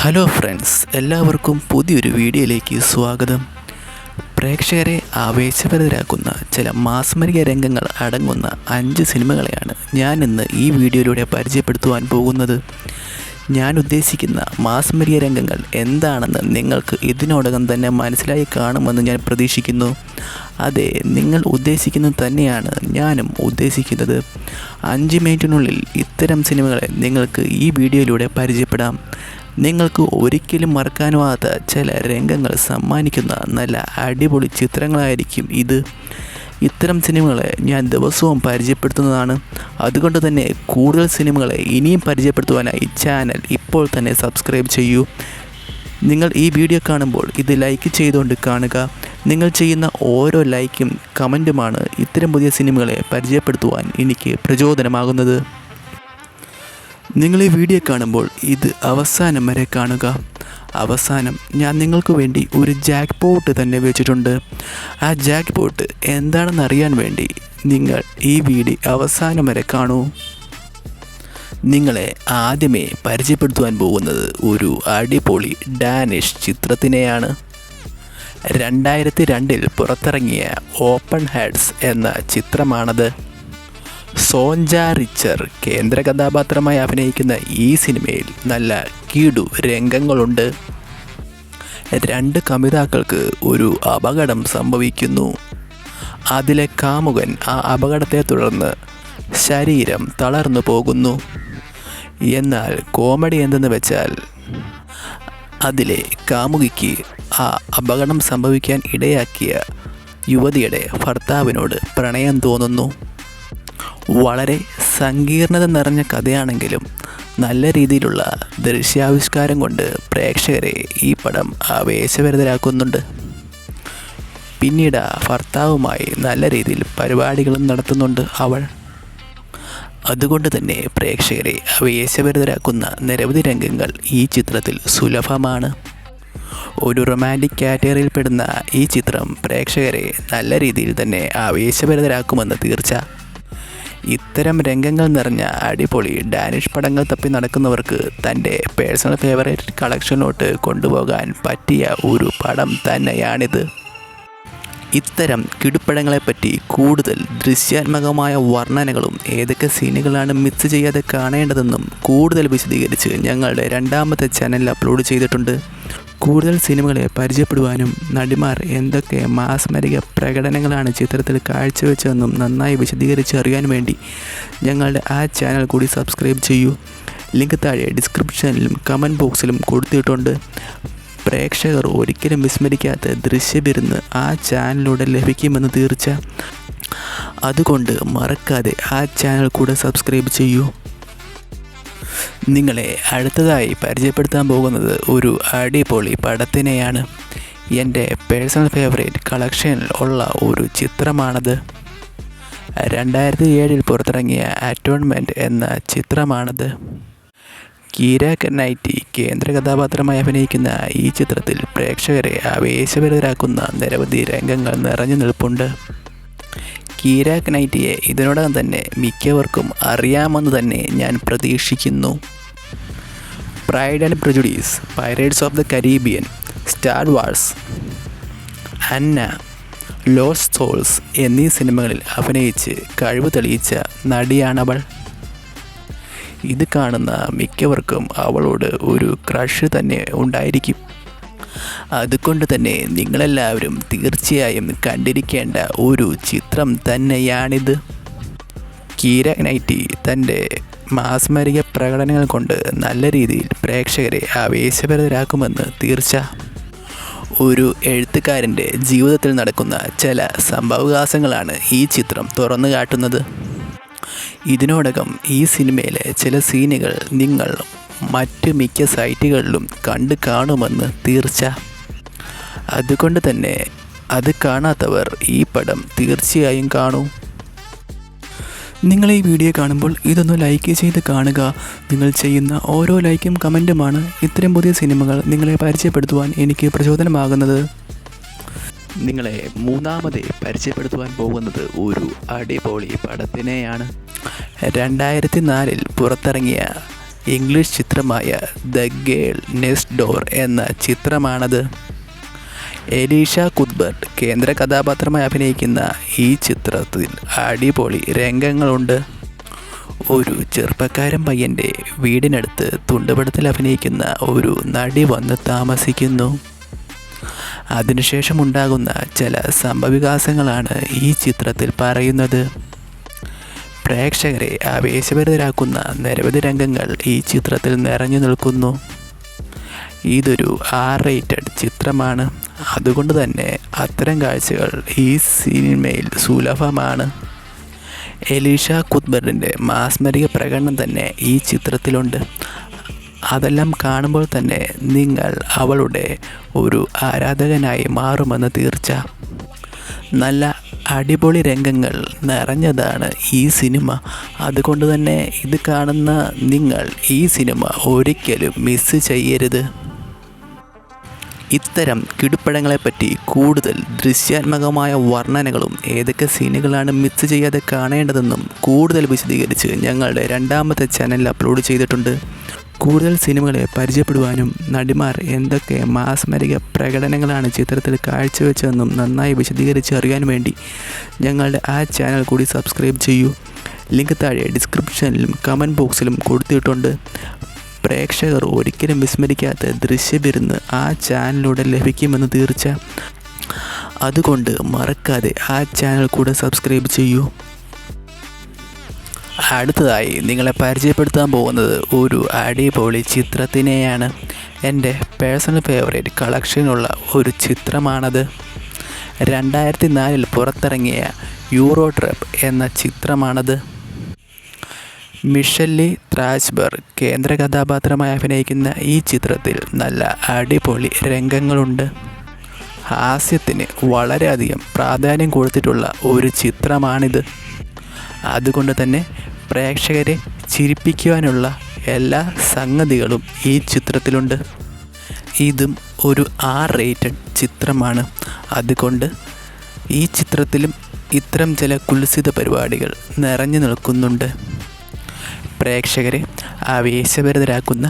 Hello friends, എല്ലാവർക്കും പുതിയൊരു വീഡിയോയിലേക്ക് സ്വാഗതം. പ്രേക്ഷകരെ ആവേശഭരിതരാക്കുന്ന ചില മാസ്മരിക രംഗങ്ങൾ അടങ്ങുന്ന 5 സിനിമകളെയാണ് ഞാൻ ഇന്ന് ഈ വീഡിയോയിലൂടെ പരിചയപ്പെടുത്തുവാൻ പോകുന്നത്. ഞാൻ ഉദ്ദേശിക്കുന്ന മാസ്മരിക രംഗങ്ങൾ എന്താണെന്ന് നിങ്ങൾക്ക് ഇതിനോടകം തന്നെ മനസ്സിലായി കാണുമെന്ന് ഞാൻ പ്രതീക്ഷിക്കുന്നു. അതെ, നിങ്ങൾ ഉദ്ദേശിക്കുന്നത് തന്നെയാണ് ഞാനും ഉദ്ദേശിക്കുന്നത്. 5 മിനിറ്റിനുള്ളിൽ ഇത്തരം സിനിമകളെ നിങ്ങൾക്ക് ഈ വീഡിയോയിലൂടെ പരിചയപ്പെടാം. നിങ്ങൾക്ക് ഒരിക്കലും മറക്കാനാവാത്ത ചില രംഗങ്ങൾ സമ്മാനിക്കുന്ന നല്ല അടിപൊളി ചിത്രങ്ങളായിരിക്കും ഇത്. ഇത്തരം സിനിമകളെ ഞാൻ ദിവസവും പരിചയപ്പെടുത്തുന്നതാണ്. അതുകൊണ്ട് തന്നെ കൂടുതൽ സിനിമകളെ ഇനിയും പരിചയപ്പെടുത്തുവാനായി ചാനൽ ഇപ്പോൾ തന്നെ സബ്സ്ക്രൈബ് ചെയ്യൂ. നിങ്ങൾ ഈ വീഡിയോ കാണുമ്പോൾ ഇത് ലൈക്ക് ചെയ്തുകൊണ്ട് കാണുക. നിങ്ങൾ ചെയ്യുന്ന ഓരോ ലൈക്കും കമൻറ്റുമാണ് ഇത്തരം പുതിയ സിനിമകളെ പരിചയപ്പെടുത്തുവാൻ എനിക്ക് പ്രചോദനമാകുന്നത്. നിങ്ങൾ ഈ വീഡിയോ കാണുമ്പോൾ ഇത് അവസാനം വരെ കാണുക. അവസാനം ഞാൻ നിങ്ങൾക്ക് വേണ്ടി ഒരു ജാക്ക് പോട്ട് തന്നെ വെച്ചിട്ടുണ്ട്. ആ ജാക്ക് പോട്ട് എന്താണെന്ന് അറിയാൻ വേണ്ടി നിങ്ങൾ ഈ വീഡിയോ അവസാനം വരെ കാണൂ. നിങ്ങളെ ആദ്യമേ പരിചയപ്പെടുത്തുവാൻ പോകുന്നത് ഒരു അടിപൊളി ഡാനിഷ് ചിത്രത്തിനെയാണ്. 2002 പുറത്തിറങ്ങിയ ഓപ്പൺ ഹാർട്ട്സ് എന്ന ചിത്രമാണത്. സോഞ്ച റിച്ചർ കേന്ദ്ര കഥാപാത്രമായി അഭിനയിക്കുന്ന ഈ സിനിമയിൽ നല്ല കിടു രംഗങ്ങളുണ്ട്. 2 കമിതാക്കൾക്ക് ഒരു അപകടം സംഭവിക്കുന്നു. അതിലെ കാമുകൻ ആ അപകടത്തെ തുടർന്ന് ശരീരം തളർന്നു പോകുന്നു. എന്നാൽ കോമഡി എന്തെന്ന് വെച്ചാൽ അതിലെ കാമുകിക്ക് ആ അപകടം സംഭവിക്കാൻ ഇടയാക്കിയ യുവതിയുടെ ഭർത്താവിനോട് പ്രണയം തോന്നുന്നു. വളരെ സങ്കീർണത നിറഞ്ഞ കഥയാണെങ്കിലും നല്ല രീതിയിലുള്ള ദൃശ്യാവിഷ്കാരം കൊണ്ട് പ്രേക്ഷകരെ ഈ പടം ആവേശഭരിതരാക്കുന്നുണ്ട്. പിന്നീട് ഭർത്താവുമായി നല്ല രീതിയിൽ പരിപാടികളും നടത്തുന്നുണ്ട് അവൾ. അതുകൊണ്ട് തന്നെ പ്രേക്ഷകരെ ആവേശഭരിതരാക്കുന്ന നിരവധി രംഗങ്ങൾ ഈ ചിത്രത്തിൽ സുലഭമാണ്. ഒരു റൊമാൻറ്റിക് കാറ്റഗറിയിൽപ്പെടുന്ന ഈ ചിത്രം പ്രേക്ഷകരെ നല്ല രീതിയിൽ തന്നെ ആവേശഭരിതരാക്കുമെന്ന് തീർച്ച. ഇത്തരം രംഗങ്ങൾ നിറഞ്ഞ അടിപൊളി ഡാനിഷ് പടങ്ങൾ തപ്പി നടക്കുന്നവർക്ക് തൻ്റെ പേഴ്സണൽ ഫേവറേറ്റ് കളക്ഷനിലോട്ട് കൊണ്ടുപോകാൻ പറ്റിയ ഒരു പടം തന്നെയാണിത്. ഇത്തരം കിടുപ്പടങ്ങളെപ്പറ്റി കൂടുതൽ ദൃശ്യാത്മകമായ വർണ്ണനകളും ഏതൊക്കെ സീനുകളാണ് മിസ് ചെയ്യാതെ കാണേണ്ടതെന്നും കൂടുതൽ വിശദീകരിച്ച് ഞങ്ങളുടെ 2ാമത്തെ ചാനലിൽ അപ്ലോഡ് ചെയ്തിട്ടുണ്ട്. കൂടുതൽ സിനിമകളെ പരിചയപ്പെടുവാനും നടിമാർ എന്തൊക്കെ മാസ്മരിക പ്രകടനങ്ങളാണ് ചിത്രത്തിൽ കാഴ്ചവെച്ചതെന്നും നന്നായി വിശദീകരിച്ച് അറിയാൻ വേണ്ടി ഞങ്ങളുടെ ആ ചാനൽ കൂടി സബ്സ്ക്രൈബ് ചെയ്യൂ. ലിങ്ക് താഴെ ഡിസ്ക്രിപ്ഷനിലും കമൻറ്റ് ബോക്സിലും കൊടുത്തിട്ടുണ്ട്. പ്രേക്ഷകർ ഒരിക്കലും വിസ്മരിക്കാത്ത ദൃശ്യവിരുന്ന് ആ ചാനലിലൂടെ ലഭിക്കുമെന്ന് തീർച്ച. അതുകൊണ്ട് മറക്കാതെ ആ ചാനൽ കൂടെ സബ്സ്ക്രൈബ് ചെയ്യൂ. നിങ്ങളെ അടുത്തതായി പരിചയപ്പെടുത്താൻ പോകുന്നത് ഒരു അടിപൊളി പടത്തിനെയാണ്. എൻ്റെ പേഴ്സണൽ ഫേവറേറ്റ് കളക്ഷനിൽ ഉള്ള ഒരു ചിത്രമാണത്. 2007 പുറത്തിറങ്ങിയ അറ്റോൺമെൻറ്റ് എന്ന ചിത്രമാണത്. കീര നൈറ്റി കേന്ദ്ര കഥാപാത്രമായി അഭിനയിക്കുന്ന ഈ ചിത്രത്തിൽ പ്രേക്ഷകരെ ആവേശഭരിതരാക്കുന്ന നിരവധി രംഗങ്ങൾ നിറഞ്ഞു നിൽപ്പുണ്ട്. കീര നൈറ്റിയെ ഇതിനോടകം തന്നെ മിക്കവർക്കും അറിയാമെന്ന് തന്നെ ഞാൻ പ്രതീക്ഷിക്കുന്നു. Pride and Prejudice, Pirates of the Caribbean, Star Wars, Anna, Lost Souls എന്നീ സിനിമകളിൽ അഭിനയിച്ച് കഴിവ് തെളിയിച്ച നടിയാണവൾ. ഇത് കാണുന്ന മിക്കവർക്കും അവളോട് ഒരു ക്രഷ് തന്നെ ഉണ്ടായിരിക്കും. അതുകൊണ്ട് തന്നെ നിങ്ങളെല്ലാവരും തീർച്ചയായും കണ്ടിരിക്കേണ്ട ഒരു ചിത്രം തന്നെയാണിത്. കീര നൈറ്റി തൻ്റെ മാസ്മരിക പ്രകടനങ്ങൾ കൊണ്ട് നല്ല രീതിയിൽ പ്രേക്ഷകരെ ആവേശഭരിതരാക്കുമെന്ന് തീർച്ച. ഒരു എഴുത്തുകാരൻ്റെ ജീവിതത്തിൽ നടക്കുന്ന ചില സംഭവവികാസങ്ങളാണ് ഈ ചിത്രം തുറന്നു കാട്ടുന്നത്. ഇതിനോടകം ഈ സിനിമയിലെ ചില സീനുകൾ നിങ്ങൾ മറ്റ് മിക്ക സൈറ്റുകളിലും കണ്ടു കാണുമെന്ന് തീർച്ച. അതുകൊണ്ട് തന്നെ അത് കാണാത്തവർ ഈ പടം തീർച്ചയായും കാണൂ. നിങ്ങൾ ഈ വീഡിയോ കാണുമ്പോൾ ഇതൊന്ന് ലൈക്ക് ചെയ്ത് കാണുക. നിങ്ങൾ ചെയ്യുന്ന ഓരോ ലൈക്കും കമൻറ്റുമാണ് ഇത്തരം പുതിയ സിനിമകൾ നിങ്ങളെ പരിചയപ്പെടുത്തുവാൻ എനിക്ക് പ്രചോദനമാകുന്നത്. നിങ്ങളെ മൂന്നാമത് പരിചയപ്പെടുത്തുവാൻ പോകുന്നത് ഒരു അടിപൊളി പടത്തിനെയാണ്. 2004 പുറത്തിറങ്ങിയ ഇംഗ്ലീഷ് ചിത്രമായ ദ ഗേൾ നെക്സ്റ്റ് ഡോർ എന്ന ചിത്രമാണത്. എലീഷ കുത്ബർട്ട് കേന്ദ്ര കഥാപാത്രമായി അഭിനയിക്കുന്ന ഈ ചിത്രത്തിൽ അടിപൊളി രംഗങ്ങളുണ്ട്. ഒരു ചെറുപ്പക്കാരൻ പയ്യൻ്റെ വീടിനടുത്ത് തുണ്ടുപടത്തിൽ അഭിനയിക്കുന്ന ഒരു നടി വന്ന് താമസിക്കുന്നു. അതിനുശേഷം ഉണ്ടാകുന്ന ചില സംഭവവികാസങ്ങളാണ് ഈ ചിത്രത്തിൽ പറയുന്നത്. പ്രേക്ഷകരെ ആവേശഭരിതരാക്കുന്ന നിരവധി രംഗങ്ങൾ ഈ ചിത്രത്തിൽ നിറഞ്ഞു നിൽക്കുന്നു. ഇതൊരു R-rated ചിത്രമാണ്. അതുകൊണ്ട് തന്നെ അത്തരം കാഴ്ചകൾ ഈ സിനിമയിൽ സുലഭമാണ്. എലീഷ കുത്ബർട്ടിൻ്റെ മാസ്മരിക പ്രകടനം തന്നെ ഈ ചിത്രത്തിലുണ്ട്. അതെല്ലാം കാണുമ്പോൾ തന്നെ നിങ്ങൾ അവളുടെ ഒരു ആരാധകനായി മാറുമെന്ന് തീർച്ച. നല്ല അടിപൊളി രംഗങ്ങൾ നിറഞ്ഞതാണ് ഈ സിനിമ. അതുകൊണ്ട് തന്നെ ഇത് കാണുന്ന നിങ്ങൾ ഈ സിനിമ ഒരിക്കലും മിസ് ചെയ്യരുത്. ഇത്തരം കിടുപ്പടങ്ങളെപ്പറ്റി കൂടുതൽ ദൃശ്യാത്മകമായ വർണ്ണനകളും ഏതൊക്കെ സീനുകളാണ് മിസ് ചെയ്യാതെ കാണേണ്ടതെന്നും കൂടുതൽ വിശദീകരിച്ച് ഞങ്ങളുടെ 2ാമത്തെ ചാനലിൽ അപ്ലോഡ് ചെയ്തിട്ടുണ്ട്. കൂടുതൽ സിനിമകളെ പരിചയപ്പെടുവാനും നടിമാർ എന്തൊക്കെ മാസ്മരിക പ്രകടനങ്ങളാണ് ചിത്രത്തിൽ കാഴ്ചവെച്ചതെന്നും നന്നായി വിശദീകരിച്ച് അറിയാൻ വേണ്ടി ഞങ്ങളുടെ ആ ചാനൽ കൂടി സബ്സ്ക്രൈബ് ചെയ്യൂ. ലിങ്ക് താഴെ ഡിസ്ക്രിപ്ഷനിലും കമൻറ്റ് ബോക്സിലും കൊടുത്തിട്ടുണ്ട്. പ്രേക്ഷകർ ഒരിക്കലും വിസ്മരിക്കാത്ത ദൃശ്യവിരുന്ന് ആ ചാനലിലൂടെ ലഭിക്കുമെന്ന് തീർച്ച. അതുകൊണ്ട് മറക്കാതെ ആ ചാനൽ കൂടെ സബ്സ്ക്രൈബ് ചെയ്യൂ. അടുത്തതായി നിങ്ങളെ പരിചയപ്പെടുത്താൻ പോകുന്നത് ഒരു അടിപൊളി ചിത്രത്തിനെയാണ്. എൻ്റെ പേഴ്സണൽ ഫേവറേറ്റ് കളക്ഷനുള്ള ഒരു ചിത്രമാണത്. 2004 പുറത്തിറങ്ങിയ യൂറോ ട്രിപ്പ് എന്ന ചിത്രമാണത്. മിഷേലി ത്രാച്ച്ബർഗ് കേന്ദ്ര കഥാപാത്രമായി അഭിനയിക്കുന്ന ഈ ചിത്രത്തിൽ നല്ല അടിപൊളി രംഗങ്ങളുണ്ട്. ഹാസ്യത്തിന് വളരെയധികം പ്രാധാന്യം കൊടുത്തിട്ടുള്ള ഒരു ചിത്രമാണിത്. അതുകൊണ്ട് തന്നെ പ്രേക്ഷകരെ ചിരിപ്പിക്കുവാനുള്ള എല്ലാ സംഗതികളും ഈ ചിത്രത്തിലുണ്ട്. ഇതും ഒരു R-rated ചിത്രമാണ്. അതുകൊണ്ട് ഈ ചിത്രത്തിലും ഇത്തരം ചില കുൽസിത പരിപാടികൾ നിറഞ്ഞു നിൽക്കുന്നുണ്ട്. പ്രേക്ഷകരെ ആവേശഭരിതരാക്കുന്ന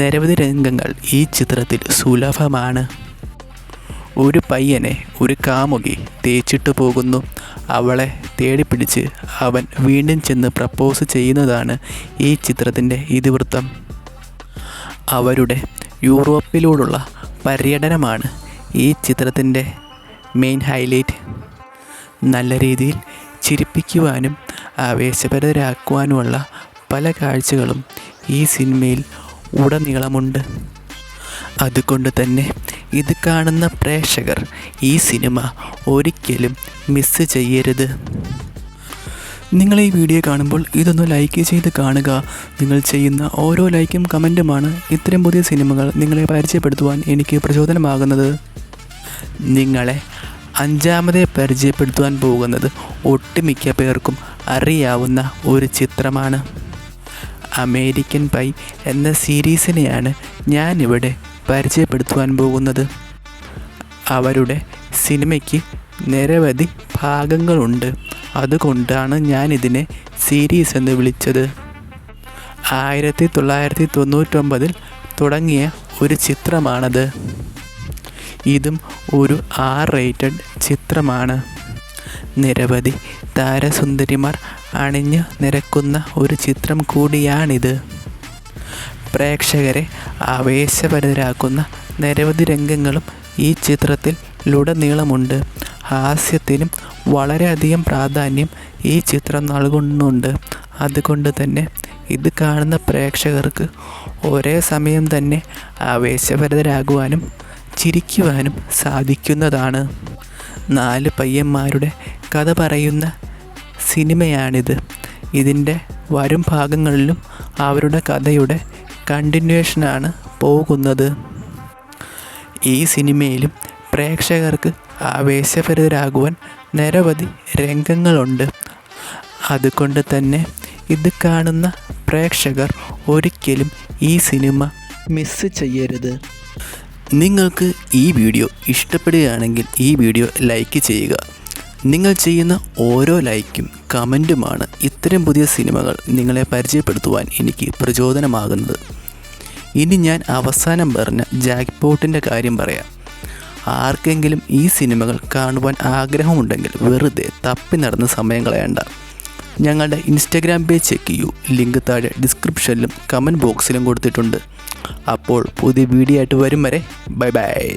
നിരവധി രംഗങ്ങൾ ഈ ചിത്രത്തിൽ സുലഭമാണ്. ഒരു പയ്യനെ ഒരു കാമുകി തേച്ചിട്ട് പോകുന്നു. അവളെ തേടിപ്പിടിച്ച് അവൻ വീണ്ടും ചെന്ന് പ്രപ്പോസ് ചെയ്യുന്നതാണ് ഈ ചിത്രത്തിൻ്റെ ഇതിവൃത്തം. അവരുടെ യൂറോപ്പിലൂടെയുള്ള പര്യടനമാണ് ഈ ചിത്രത്തിൻ്റെ മെയിൻ ഹൈലൈറ്റ്. നല്ല രീതിയിൽ ചിരിപ്പിക്കുവാനും ആവേശഭരിതരാക്കുവാനുമുള്ള പല കാഴ്ചകളും ഈ സിനിമയിൽ ഉടനീളമുണ്ട്. അതുകൊണ്ട് തന്നെ ഇത് കാണുന്ന പ്രേക്ഷകർ ഈ സിനിമ ഒരിക്കലും മിസ് ചെയ്യരുത്. നിങ്ങൾ ഈ വീഡിയോ കാണുമ്പോൾ ഇതൊന്ന് ലൈക്ക് ചെയ്ത് കാണുക. നിങ്ങൾ ചെയ്യുന്ന ഓരോ ലൈക്കും കമൻറ്റുമാണ് ഇത്തരം പുതിയ സിനിമകൾ നിങ്ങളെ പരിചയപ്പെടുത്തുവാൻ എനിക്ക് പ്രചോദനമാകുന്നത്. നിങ്ങളെ 5ാമതെ പരിചയപ്പെടുത്തുവാൻ പോകുന്നത് ഒട്ടുമിക്ക പേർക്കും അറിയാവുന്ന ഒരു ചിത്രമാണ്. അമേരിക്കൻ പൈ എന്ന സീരീസിനെയാണ് ഞാനിവിടെ പരിചയപ്പെടുത്തുവാൻ പോകുന്നത്. അവരുടെ സിനിമയ്ക്ക് നിരവധി ഭാഗങ്ങളുണ്ട്. അതുകൊണ്ടാണ് ഞാനിതിനെ സീരീസ് എന്ന് വിളിച്ചത്. 1999 തുടങ്ങിയ ഒരു ചിത്രമാണത്. ഇതും ഒരു R-rated ചിത്രമാണ്. നിരവധി താരസുന്ദരിമാർ അണിഞ്ഞു നിരക്കുന്ന ഒരു ചിത്രം കൂടിയാണിത്. പ്രേക്ഷകരെ ആവേശഭരിതരാക്കുന്ന നിരവധി രംഗങ്ങളും ഈ ചിത്രത്തിലുടനീളമുണ്ട്. ഹാസ്യത്തിനും വളരെയധികം പ്രാധാന്യം ഈ ചിത്രം നൽകുന്നുണ്ട്. അതുകൊണ്ട് തന്നെ ഇത് കാണുന്ന പ്രേക്ഷകർക്ക് ഒരേ സമയം തന്നെ ആവേശഭരിതരാകുവാനും ചിരിക്കുവാനും സാധിക്കുന്നതാണ്. 4 പയ്യന്മാരുടെ കഥ പറയുന്ന സിനിമയാണിത്. ഇതിൻ്റെ വരും ഭാഗങ്ങളിലും അവരുടെ കഥയുടെ കണ്ടിന്യൂഷനാണ് പോകുന്നത്. ഈ സിനിമയിലും പ്രേക്ഷകർക്ക് ആവേശഭരിതരാകുവാൻ നിരവധി രംഗങ്ങളുണ്ട്. അതുകൊണ്ട് തന്നെ ഇത് കാണുന്ന പ്രേക്ഷകർ ഒരിക്കലും ഈ സിനിമ മിസ് ചെയ്യരുത്. നിങ്ങൾക്ക് ഈ വീഡിയോ ഇഷ്ടപ്പെടുകയാണെങ്കിൽ ഈ വീഡിയോ ലൈക്ക് ചെയ്യുക. നിങ്ങൾ ചെയ്യുന്ന ഓരോ ലൈക്കും കമൻറ്റുമാണ് ഇത്തരം പുതിയ സിനിമകൾ നിങ്ങളെ പരിചയപ്പെടുത്തുവാൻ എനിക്ക് പ്രചോദനമാകുന്നത്. ഇനി ഞാൻ അവസാനം പറഞ്ഞ ജാക്ക്പോട്ടിൻ്റെ കാര്യം പറയാം. ആർക്കെങ്കിലും ഈ സിനിമകൾ കാണുവാൻ ആഗ്രഹമുണ്ടെങ്കിൽ വെറുതെ തപ്പി നടന്ന് സമയം കളയണ്ട. ഞങ്ങളുടെ ഇൻസ്റ്റാഗ്രാം പേജ് ചെക്ക് ചെയ്യൂ. ലിങ്ക് താഴെ ഡിസ്ക്രിപ്ഷനിലും കമൻറ്റ് ബോക്സിലും കൊടുത്തിട്ടുണ്ട്. അപ്പോൾ പുതിയ വീഡിയോ ആയിട്ട് വരും വരെ ബൈ ബൈ.